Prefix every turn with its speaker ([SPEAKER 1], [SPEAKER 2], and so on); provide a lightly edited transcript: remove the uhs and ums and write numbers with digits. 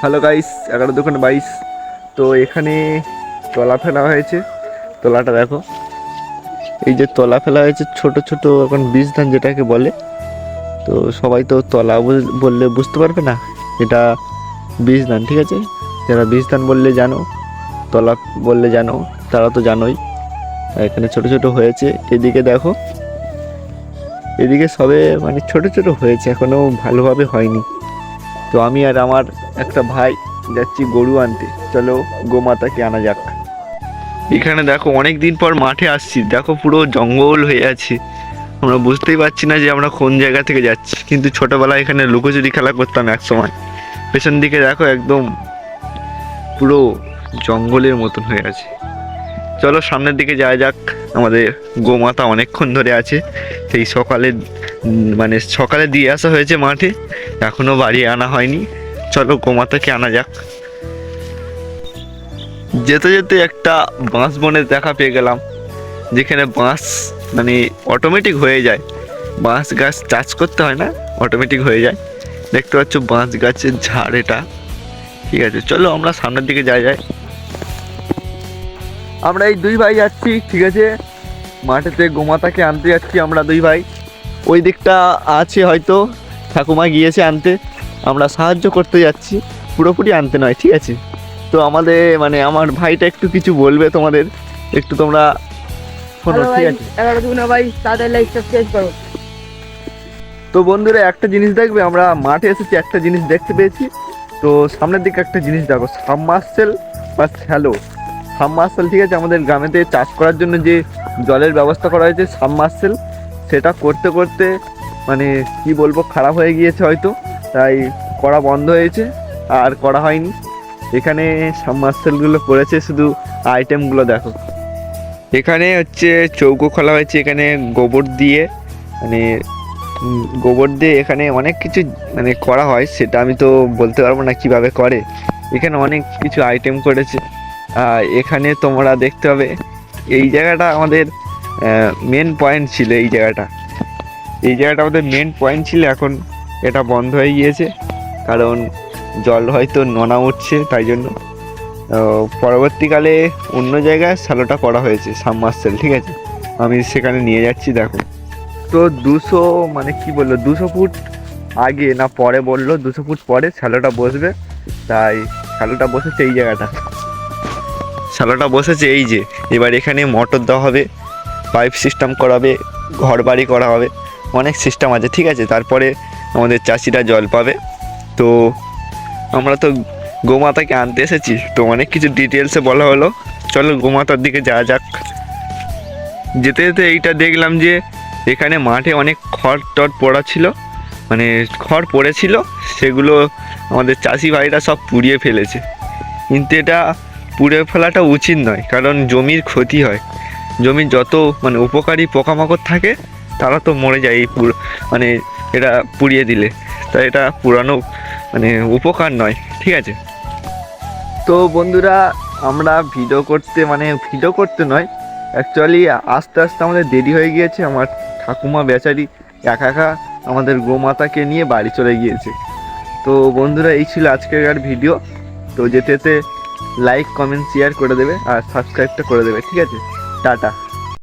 [SPEAKER 1] Hello guys, 11-22। তো এখানে তলা ফেলা হয়েছে। তলাটা দেখো, এই যে তলা ফেলা হয়েছে ছোট ছোট এখন বীজ ধান যেটাকে বলে। তো সবাই তো তলা বললে বুঝতে পারবে না, এটা বীজ ধান, ঠিক আছে? যারা বীজ ধান বললে জানো, তলা বললে জানো, তারা তো জানোই। এখানে ছোট ছোট হয়েছে, এদিকে দেখো, এদিকে সবে মানে ছোট ছোট হয়েছে, এখনো ভালোভাবে হয়নি। তো আমি আর আমার একটা ভাই যাচ্ছি গরু আনতে। চলো গোমাতাকে আনা যাক। এখানে দেখো অনেক দিন পর মাঠে আসছি, দেখো পুরো জঙ্গল হয়ে আছে। আমরা বুঝতেই পারছি না যে আমরা কোন জায়গা থেকে যাচ্ছি, কিন্তু ছোটবেলায় এখানে লুকোচুরি খেলা করতাম এক সময়। পেছন দিকে দেখো একদম পুরো জঙ্গলের মতন হয়ে আছে। চলো সামনের দিকে যাওয়া যাক। আমাদের গোমাতা অনেকক্ষণ ধরে আছে, সেই সকালে মানে সকালে দিয়ে আসা হয়েছে মাঠে, এখনো বাড়ি আনা হয়নি। চলো গোমাতাকে আনা যাক। যেতে যেতে একটা বাঁশ বনের দেখা পেয়ে গেলাম, যেখানে বাঁশ মানে অটোমেটিক হয়ে যায়। বাঁশ গাছ টাচ করতে হয় না, অটোমেটিক হয়ে যায়। দেখতে পাচ্ছ বাঁশ গাছের ঝাড় এটা। ঠিক আছে, চলো আমরা সামনের দিকে যাই। আমরা এই দুই ভাই যাচ্ছি, ঠিক আছে? মাঠেতে গোমাতাকে আনতে যাচ্ছি আমরা দুই ভাই। ওই দিকটা আছে হয়তো, ঠাকুমা গিয়েছে আনতে, আমরা সাহায্য করতে যাচ্ছি, পুরোপুরি আনতে নয়, ঠিক আছে? তো আমাদের মানে আমার ভাইটা একটু কিছু বলবে তোমাদের, একটু তোমরা শোনো, ঠিক আছে?
[SPEAKER 2] 11-22 তাদের লাইক সাবস্ক্রাইব করো।
[SPEAKER 1] তো বন্ধুরা একটা জিনিস দেখবে, আমরা মাঠে এসেছি, একটা জিনিস দেখতে পেয়েছি। তো সামনের দিকে একটা জিনিস দেখো, সাবমার্সেল বা শ্যালো। সাবমার্সেল, ঠিক আছে, আমাদের গ্রামেতে চাষ করার জন্য যে জলের ব্যবস্থা করা হয়েছে সাবমার্সেল, সেটা করতে করতে মানে কি বলবো, খারাপ হয়ে গিয়েছে হয়তো, তাই করা বন্ধ হয়েছে, আর করা হয়নি। এখানে সাবমার্সেলগুলো করেছে, শুধু আইটেমগুলো দেখো। এখানে হচ্ছে চৌকো খোলা হয়েছে, এখানে গোবর দিয়ে মানে গোবর দিয়ে এখানে অনেক কিছু মানে করা হয়, সেটা আমি তো বলতে পারবো না কিভাবে করে। এখানে অনেক কিছু আইটেম করেছে। এখানে তোমরা দেখতে হবে, এই জায়গাটা আমাদের মেন পয়েন্ট ছিল। এই জায়গাটা আমাদের মেন পয়েন্ট ছিল, এখন এটা বন্ধ হয়ে গিয়েছে, কারণ জল হয়তো নোনা উঠছে, তাই জন্য। পরবর্তীকালে অন্য জায়গায় শ্যালোটা করা হয়েছে সাবমার্সেল, ঠিক আছে? আমি সেখানে নিয়ে যাচ্ছি, দেখো। তো 200 মানে কি বললো, 200 ফুট আগে না পরে বললো, 200 ফুট পরে শ্যালোটা বসবে, তাই শ্যালোটা বসেছে এই জায়গাটা। শ্যালোটা বসেছে এই যে, এবার এখানে মোটর দেওয়া হবে, পাইপ সিস্টেম করাবে, ঘর বাড়ি করা হবে, অনেক সিস্টেম আছে, ঠিক আছে? তারপরে আমাদের চাষিরা জল পাবে। তো আমরা তো গোমাতাকে আনতে এসেছি, তো অনেক কিছু ডিটেলসে বলা হলো। চলো গোমাতার দিকে যাওয়া যাক। যেতে যেতে এইটা দেখলাম যে এখানে মাঠে অনেক খড় টড় পড়া ছিল, মানে খড় পড়েছিল, সেগুলো আমাদের চাষি ভাইরা সব পুড়িয়ে ফেলেছে। কিন্তু এটা পুড়ে ফেলাটা উচিত নয়, কারণ জমির ক্ষতি হয়। জমির যত মানে উপকারী পোকামাকড় থাকে তারা তো মরে যায় এই মানে এটা পুড়িয়ে দিলে। তাই এটা পুরানো মানে উপকার নয়, ঠিক আছে? তো বন্ধুরা, আমরা ভিডিও করতে নয়, অ্যাকচুয়ালি আস্তে আস্তে আমাদের দেরি হয়ে গিয়েছে। আমার ঠাকুমা বেচারি একা একা আমাদের গোমাতাকে নিয়ে বাড়ি চলে গিয়েছে। তো বন্ধুরা, এই ছিল আজকের ভিডিও। তো যেতে যেতে লাইক কমেন্ট শেয়ার করে দেবে আর সাবস্ক্রাইবটা করে দেবে, ঠিক আছে? টাটা।